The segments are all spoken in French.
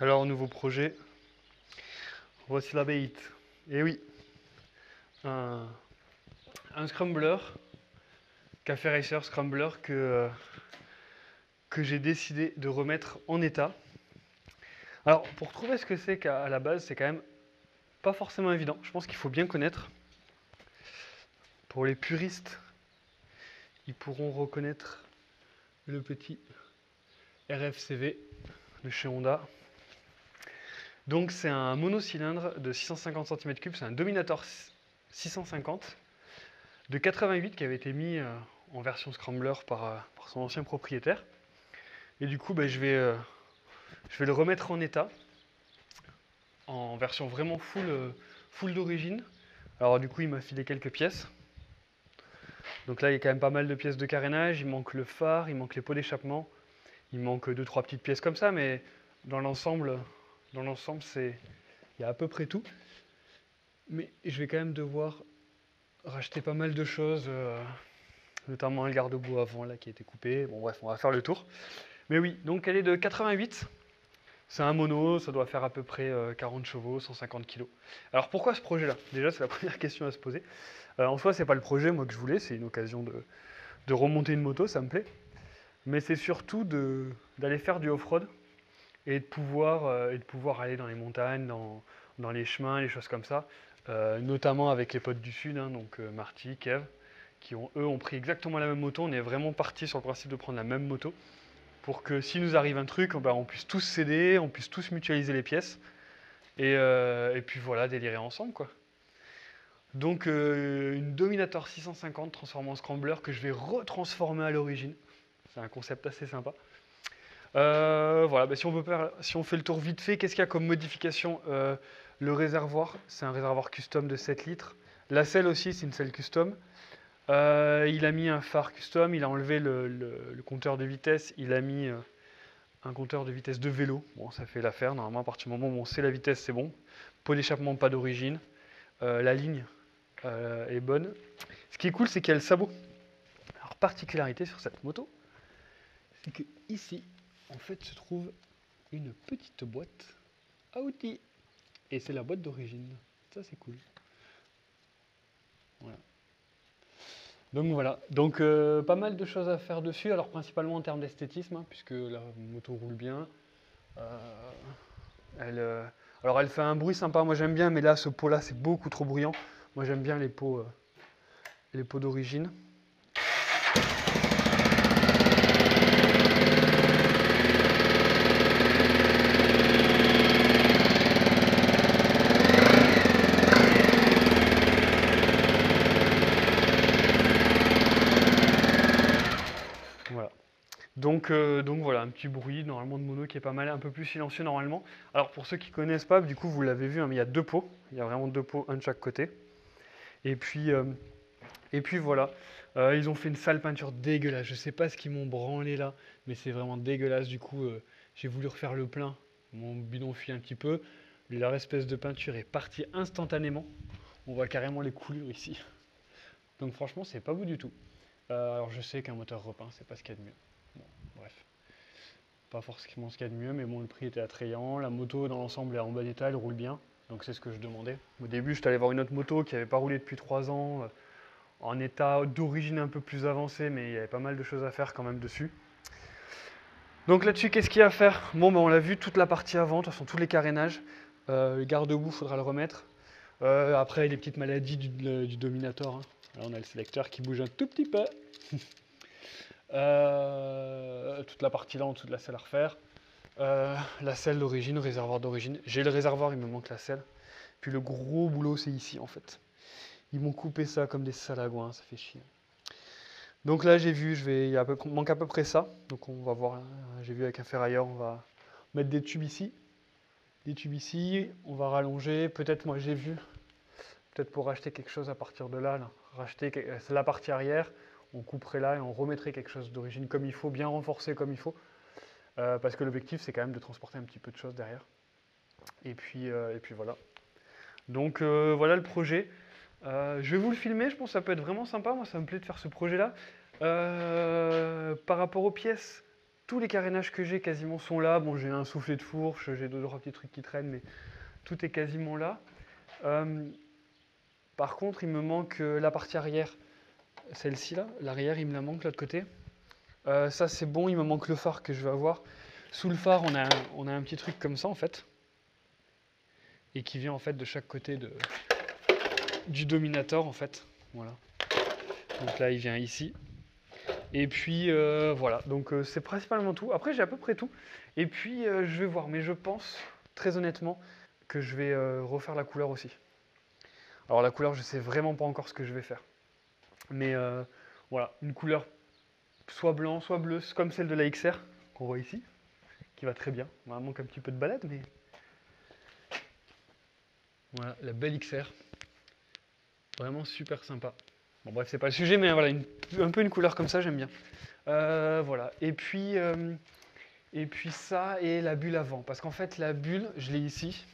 Alors, nouveau projet, voici la bête. Et oui, un, un scrambler, Café Racer Scrambler que j'ai décidé de remettre en état. Alors, pour trouver ce que c'est qu'à la base, c'est quand même pas forcément évident. Je pense qu'il faut bien connaître. Pour les puristes, ils pourront reconnaître le petit RFCV de chez Honda. Donc, c'est un monocylindre de 650 cm3, c'est un Dominator 650 de 88 qui avait été mis en version Scrambler par son ancien propriétaire. Et du coup, je vais le remettre en état, en version vraiment full d'origine. Alors du coup, il m'a filé quelques pièces. Donc là, il y a quand même pas mal de pièces de carénage. Il manque le phare, il manque les pots d'échappement. Il manque 2-3 petites pièces comme ça, mais dans l'ensemble, il y a à peu près tout. Mais je vais quand même devoir racheter pas mal de choses, notamment un garde-boue avant là qui a été coupé. Bon bref, on va faire le tour. Mais oui, donc elle est de 88. C'est un mono, ça doit faire à peu près 40 chevaux, 150 kg. Alors pourquoi ce projet-là? Déjà, c'est la première question à se poser. En soi, c'est pas le projet moi que je voulais, c'est une occasion de remonter une moto, ça me plaît. Mais c'est surtout d'aller faire du off-road et de pouvoir aller dans les montagnes, dans les chemins, les choses comme ça. Notamment avec les potes du Sud, hein, donc Marty, Kev, qui eux ont pris exactement la même moto. On est vraiment parti sur le principe de prendre la même moto pour que s'il nous arrive un truc, on puisse tous s'aider, on puisse tous mutualiser les pièces, et puis voilà, délirer ensemble, quoi. Donc une Dominator 650 transformée en Scrambler que je vais retransformer à l'origine. C'est un concept assez sympa. Voilà, si on fait le tour vite fait, qu'est-ce qu'il y a comme modification? Le réservoir, c'est un réservoir custom de 7 litres. La selle aussi, c'est une selle custom. Il a mis un phare custom, il a enlevé le compteur de vitesse, il a mis un compteur de vitesse de vélo. Bon, ça fait l'affaire. Normalement, à partir du moment où on sait la vitesse, c'est bon. Pot d'échappement, pas d'origine. La ligne est bonne. Ce qui est cool, c'est qu'il y a le sabot. Alors, particularité sur cette moto, c'est que ici, en fait, se trouve une petite boîte à outils. Et c'est la boîte d'origine. Ça, c'est cool. Voilà. Donc voilà, donc pas mal de choses à faire dessus, alors principalement en termes d'esthétisme, hein, puisque la moto roule bien. Euh, elle, alors elle fait un bruit sympa, moi j'aime bien, mais là ce pot là c'est beaucoup trop bruyant. Moi j'aime bien les pots d'origine. Voilà. Donc voilà, un petit bruit normalement de mono qui est pas mal, un peu plus silencieux normalement. Alors pour ceux qui ne connaissent pas, du coup vous l'avez vu, hein, mais il y a deux pots, il y a vraiment deux pots, un de chaque côté. Et puis, euh, et puis voilà, ils ont fait une sale peinture dégueulasse. Je sais pas ce qu'ils m'ont branlé là, mais c'est vraiment dégueulasse. Du coup, j'ai voulu refaire le plein. Mon bidon fuit un petit peu. Leur espèce de peinture est partie instantanément. On voit carrément les coulures ici. Donc franchement, c'est pas beau du tout. Alors je sais qu'un moteur repeint, c'est pas ce qu'il y a de mieux. Bon, bref. Pas forcément ce qu'il y a de mieux, mais bon, le prix était attrayant. La moto dans l'ensemble est en bon état, elle roule bien. Donc c'est ce que je demandais. Au début, je suis allé voir une autre moto qui n'avait pas roulé depuis 3 ans. En état d'origine un peu plus avancé, mais il y avait pas mal de choses à faire quand même dessus. Donc là-dessus, qu'est-ce qu'il y a à faire? Bon, on l'a vu, toute la partie avant, de toute façon, tous les carénages. Le garde-boue, il faudra le remettre. Après, les petites maladies du Dominator, hein. Là, on a le sélecteur qui bouge un tout petit peu. Toute la partie là en dessous de la selle à refaire. La selle d'origine, le réservoir d'origine. J'ai le réservoir, il me manque la selle. Puis le gros boulot, c'est ici en fait. Ils m'ont coupé ça comme des salagouins, ça fait chier. Donc là, j'ai vu, il manque à peu près ça. Donc on va voir, j'ai vu avec un ferrailleur, on va mettre des tubes ici. Des tubes ici, on va rallonger. Peut-être, moi j'ai vu, peut-être pour racheter quelque chose à partir de là, racheter la partie arrière, on couperait là et on remettrait quelque chose d'origine comme il faut, bien renforcé comme il faut. Parce que l'objectif, c'est quand même de transporter un petit peu de choses derrière. Et puis voilà. Donc voilà le projet. Je vais vous le filmer, je pense que ça peut être vraiment sympa. Moi, ça me plaît de faire ce projet-là. Par rapport aux pièces, tous les carénages que j'ai quasiment sont là. Bon, j'ai un soufflet de fourche, j'ai 2-3 petits trucs qui traînent, mais tout est quasiment là. Par contre, il me manque la partie arrière, celle-ci là. L'arrière, il me la manque de l'autre côté. Ça, c'est bon, il me manque le phare que je vais avoir. Sous le phare, on a un petit truc comme ça en fait. Et qui vient en fait de chaque côté du Dominator en fait. Voilà. Donc là, il vient ici. Et puis voilà, donc c'est principalement tout. Après, j'ai à peu près tout. Et puis, je vais voir, mais je pense, très honnêtement, que je vais refaire la couleur aussi. Alors la couleur, je sais vraiment pas encore ce que je vais faire. Mais voilà, une couleur soit blanc, soit bleu, comme celle de la XR, qu'on voit ici, qui va très bien. On manque un petit peu de balade, mais... Voilà, la belle XR. Vraiment super sympa. Bon bref, c'est pas le sujet, mais voilà, un peu une couleur comme ça, j'aime bien. Voilà, et puis ça et la bulle avant. Parce qu'en fait, la bulle, je l'ai ici.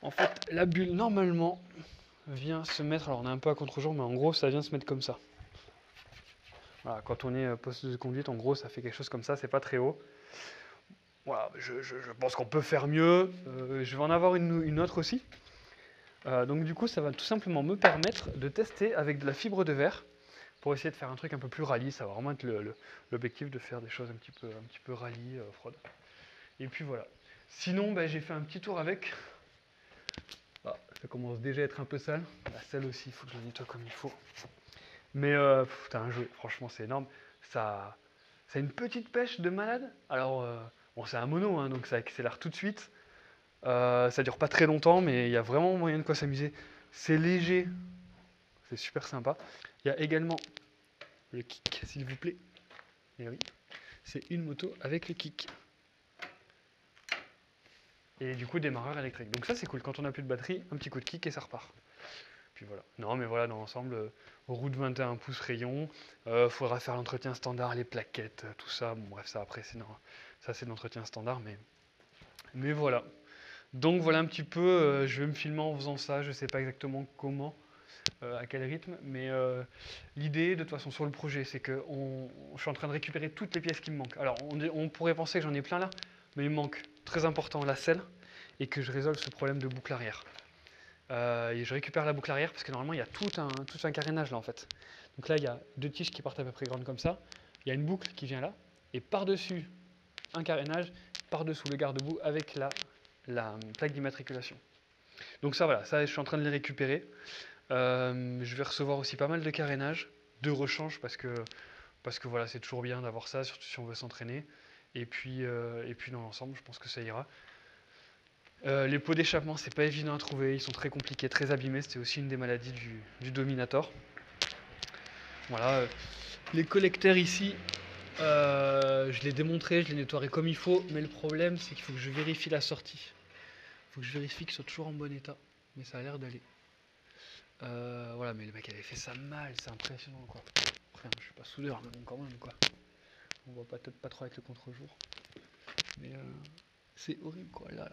En fait, la bulle, normalement, vient se mettre... Alors, on est un peu à contre-jour, mais en gros, ça vient se mettre comme ça. Voilà, quand on est poste de conduite, en gros, ça fait quelque chose comme ça, c'est pas très haut. Voilà, je pense qu'on peut faire mieux. Je vais en avoir une autre aussi. Donc du coup, ça va tout simplement me permettre de tester avec de la fibre de verre pour essayer de faire un truc un peu plus rallye. Ça va vraiment être l'objectif de faire des choses un petit peu rallye, off-road. Et puis voilà. Sinon, j'ai fait un petit tour avec. Ah, ça commence déjà à être un peu sale. La selle aussi, il faut que je la nettoie comme il faut. Mais t'as un jeu, franchement, c'est énorme. Ça a une petite pêche de malade. Alors, bon, c'est un mono, hein, donc ça accélère tout de suite. Ça dure pas très longtemps, mais il y a vraiment moyen de quoi s'amuser. C'est léger, c'est super sympa. Il y a également le kick, s'il vous plaît. Et oui, c'est une moto avec le kick. Et du coup, démarreur électrique. Donc ça, c'est cool. Quand on n'a plus de batterie, un petit coup de kick et ça repart. Puis voilà. Non, mais voilà, dans l'ensemble, roue de 21 pouces rayon. Faudra faire l'entretien standard, les plaquettes, tout ça. Bon, bref, ça après, c'est l'entretien standard, mais voilà. Donc voilà un petit peu, je vais me filmer en faisant ça, je ne sais pas exactement comment, à quel rythme, mais l'idée de toute façon sur le projet, c'est que je suis en train de récupérer toutes les pièces qui me manquent. Alors on pourrait penser que j'en ai plein là, mais il me manque, très important, la selle, et que je résolve ce problème de boucle arrière. Et je récupère la boucle arrière, parce que normalement il y a tout un carénage là en fait. Donc là il y a 2 tiges qui partent à peu près grandes comme ça, il y a une boucle qui vient là, et par-dessus un carénage, par-dessous le garde-boue avec la plaque d'immatriculation. Donc ça voilà, ça je suis en train de les récupérer. Je vais recevoir aussi pas mal de carénage, de rechange parce que voilà, c'est toujours bien d'avoir ça, surtout si on veut s'entraîner. Et puis dans l'ensemble, je pense que ça ira. Les pots d'échappement, c'est pas évident à trouver, ils sont très compliqués, très abîmés. C'était aussi une des maladies du Dominator. Voilà, les collecteurs ici, je l'ai démontré, je les nettoierai comme il faut, mais le problème c'est qu'il faut que je vérifie la sortie. Il faut que je vérifie qu'ils soient toujours en bon état, mais ça a l'air d'aller. Voilà, mais le mec avait fait ça mal, c'est impressionnant quoi. Après, je suis pas soudeur, mais bon, quand même quoi. On voit peut-être pas trop avec le contre-jour. Mais c'est horrible quoi, là.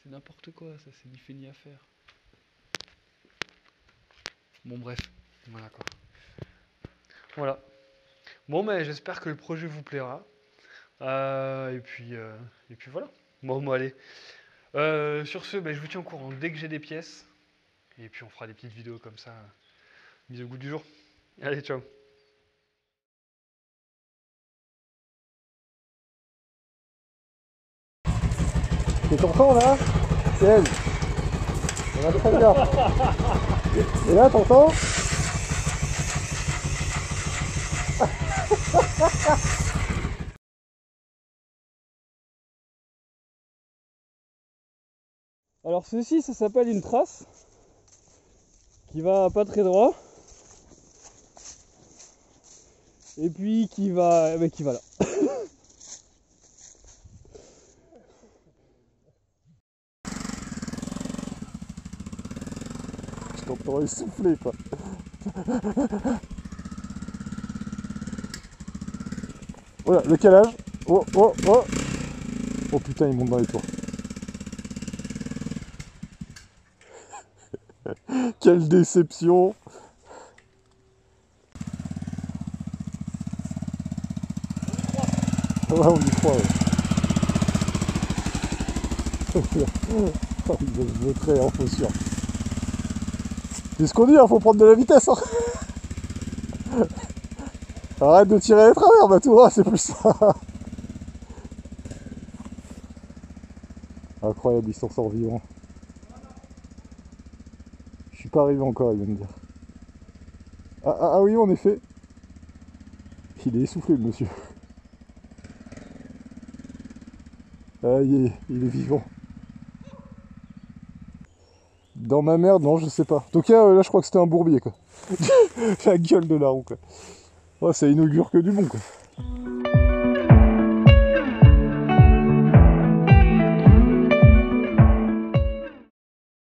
C'est n'importe quoi, ça c'est ni fait ni à faire. Bon bref, voilà quoi. Voilà. Bon, mais j'espère que le projet vous plaira. Et puis voilà. Bon, allez. Sur ce, je vous tiens au courant dès que j'ai des pièces. Et puis on fera des petites vidéos comme ça, mise au goût du jour. Allez, ciao. C'est t'entends là? C'est elle. On va très bien. Et là, t'entends? Alors ceci, ça s'appelle une trace qui va pas très droit. Et puis qui va là. Je t'entends essouffler quoi. Voilà, le calage. Oh, oh, oh. Oh putain, il monte dans les tours. Quelle déception. Ouais, Ouais, on y croit, ouais. Oh, il va se vautrer en faussure. C'est ce qu'on dit, hein, faut prendre de la vitesse. Hein. Arrête de tirer les travers, Matoura, c'est plus ça. Incroyable, il s'en sort vivant. Je suis pas arrivé encore, il vient de dire. Ah oui, en effet. Il est essoufflé, le monsieur. Ah, il est vivant. Dans ma merde, non, je sais pas. En tout cas, là, je crois que c'était un bourbier, quoi. La gueule de la roue, quoi. Oh, ça inaugure que du bon, quoi.